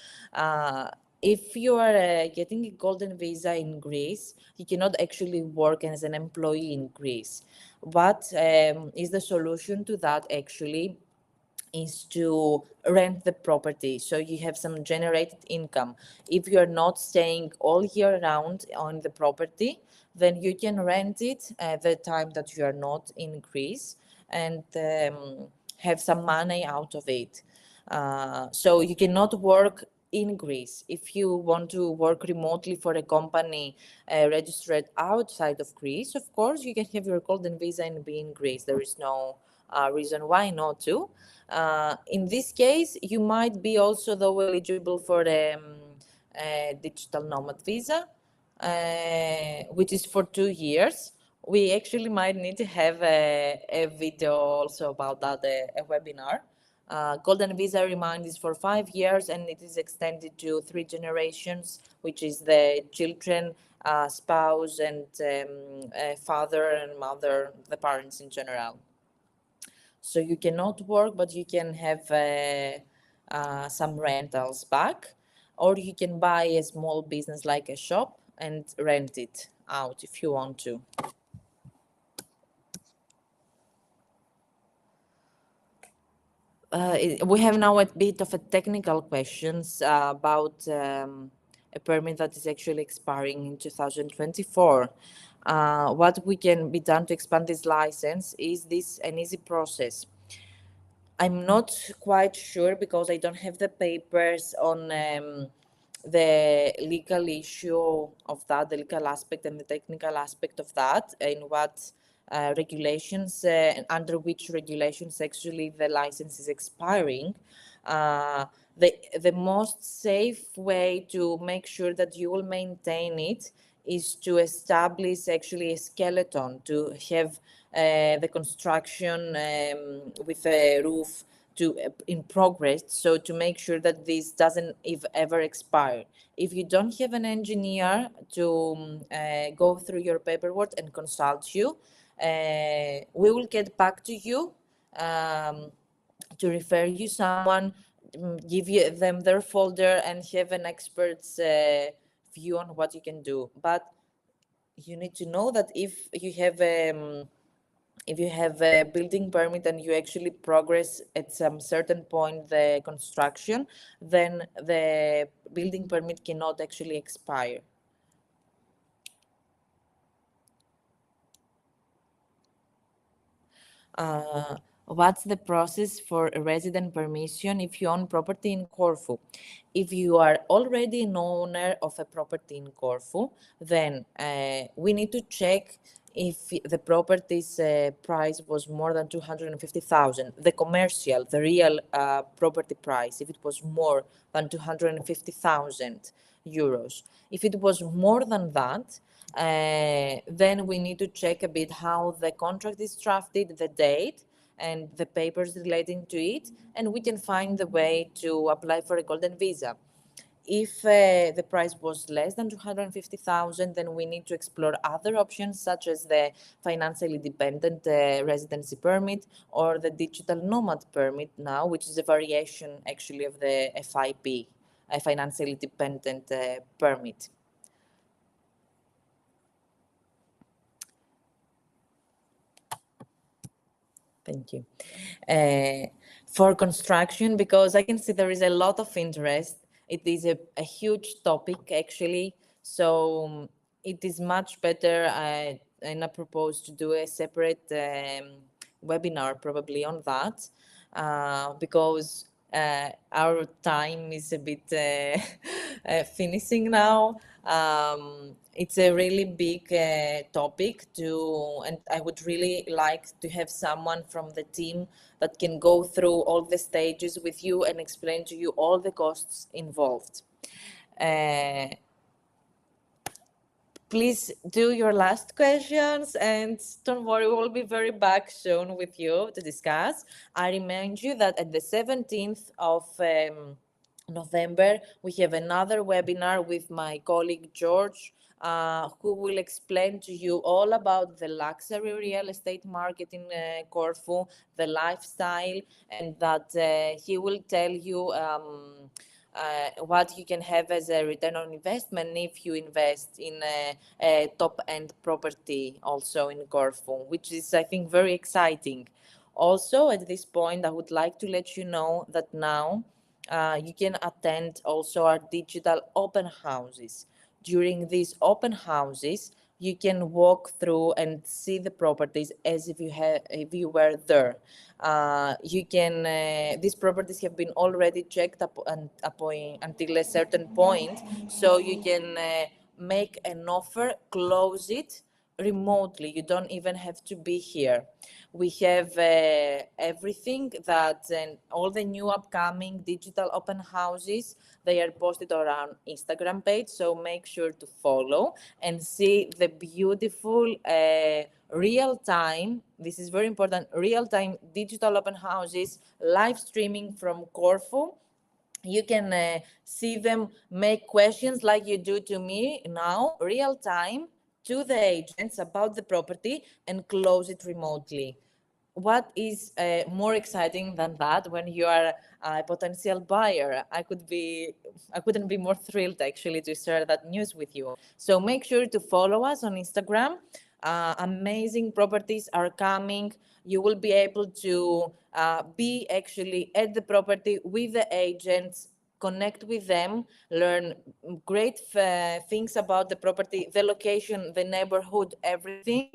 If you are getting a Golden Visa in Greece, you cannot actually work as an employee in Greece. What is the solution to that actually? is to rent the property, so you have some generated income. If you're not staying all year round on the property, then you can rent it at the time that you are not in Greece, and have some money out of it. So you cannot work in Greece. If you want to work remotely for a company registered outside of Greece, of course, you can have your golden visa and be in Greece. There is no reason why not to. In this case, you might be also, though, eligible for a digital nomad visa, which is for 2 years. We actually might need to have a video also about that, a webinar. Golden visa remains is for 5 years, and it is extended to 3 generations, which is the children, spouse, and father and mother, the parents in general. So you cannot work, but you can have some rentals back, or you can buy a small business like a shop and rent it out if you want to. We have now a bit of a technical questions about a permit that is actually expiring in 2024. What we can be done to expand this license? Is this an easy process? I'm not quite sure because I don't have the papers on the legal issue of that, the legal aspect and the technical aspect of that, and what regulations, under which regulations actually the license is expiring. The most safe way to make sure that you will maintain it is to establish actually a skeleton, to have the construction with a roof in progress, so to make sure that this doesn't ever expire. If you don't have an engineer to go through your paperwork and consult you, we will get back to you to refer you someone, give you them their folder, and have an expert's view on what you can do. But you need to know that if you have a building permit and you actually progress at some certain point the construction, then the building permit cannot actually expire. What's the process for a resident permission if you own property in Corfu? If you are already an owner of a property in Corfu, then we need to check if the property's price was more than 250,000, the commercial, the real property price, if it was more than 250,000 euros. If it was more than that, then we need to check a bit how the contract is drafted, the date, and the papers relating to it, and we can find the way to apply for a golden visa. If the price was less than 250,000, then we need to explore other options, such as the financially dependent residency permit or the digital nomad permit now, which is a variation actually of the FIP, a financially dependent permit. Thank you. For construction, because I can see there is a lot of interest. It is a huge topic, actually. So it is much better, and I propose to do a separate webinar probably on that, because our time is a bit finishing now. It's a really big topic and I would really like to have someone from the team that can go through all the stages with you and explain to you all the costs involved. Please do your last questions, and don't worry, we will be very back soon with you to discuss. I remind you that at the 17th of November, we have another webinar with my colleague George, who will explain to you all about the luxury real estate market in Corfu, the lifestyle, and that he will tell you what you can have as a return on investment if you invest in a top-end property also in Corfu, which is, I think, very exciting. Also, at this point, I would like to let you know that now you can attend also our digital open houses. During these open houses, you can walk through and see the properties as if you were there. These properties have been already checked up until a certain point, so you can make an offer, close it remotely. You don't even have to be here. We have everything that all the new upcoming digital open houses, they are posted on our Instagram page, so make sure to follow and see the beautiful real-time, this is very important, real-time digital open houses live streaming from Corfu. You can see them make questions like you do to me now, real time, to the agents about the property and close it remotely. What is more exciting than that when you are a potential buyer? I couldn't be more thrilled actually to share that news with you. So make sure to follow us on Instagram. Amazing properties are coming. You will be able to be actually at the property with the agents, connect with them, learn great things about the property, the location, the neighborhood, everything,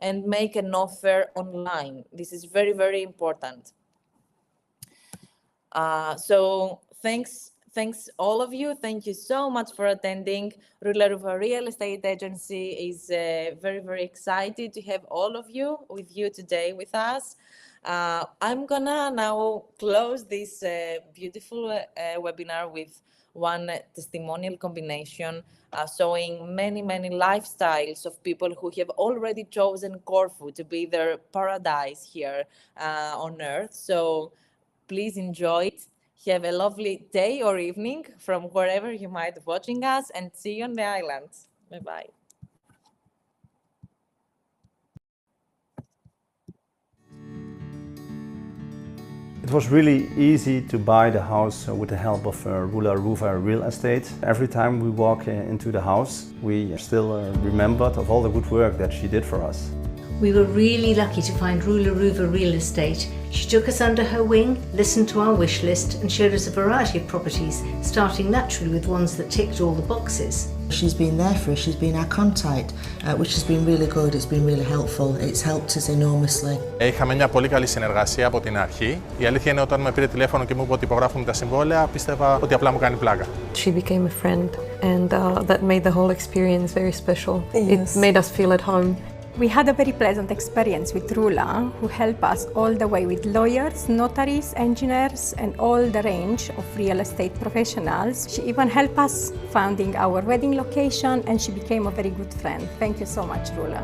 and make an offer online. This is very, very important. So thanks all of you. Thank you so much for attending. Roula Rouva Real Estate Agency is very, very excited to have all of you with you today with us. I'm gonna now close this beautiful webinar with one testimonial combination showing many, many lifestyles of people who have already chosen Corfu to be their paradise here on earth. So please enjoy it. Have a lovely day or evening from wherever you might be watching us, and see you on the islands. Bye-bye. It was really easy to buy the house with the help of Roula Rouva Real Estate. Every time we walk into the house, we still remembered of all the good work that she did for us. We were really lucky to find Roula Rouva Real Estate. She took us under her wing, listened to our wish list and showed us a variety of properties, starting naturally with ones that ticked all the boxes. She's been there for us, she's been our contact, which has been really good, it's been really helpful, it's helped us enormously. Είχαμε μια πολύ καλή συνεργασία από την αρχή. Η αλήθεια είναι όταν με πήρε τηλέφωνο και μου είπε ότι υπογράφουμε τα συμβόλαια, πίστευα ότι απλά μου κάνει πλάκα. She became a friend and that made the whole experience very special. Yes. It made us feel at home. We had a very pleasant experience with Roula, who helped us all the way with lawyers, notaries, engineers, and all the range of real estate professionals. She even helped us finding our wedding location, and she became a very good friend. Thank you so much, Roula.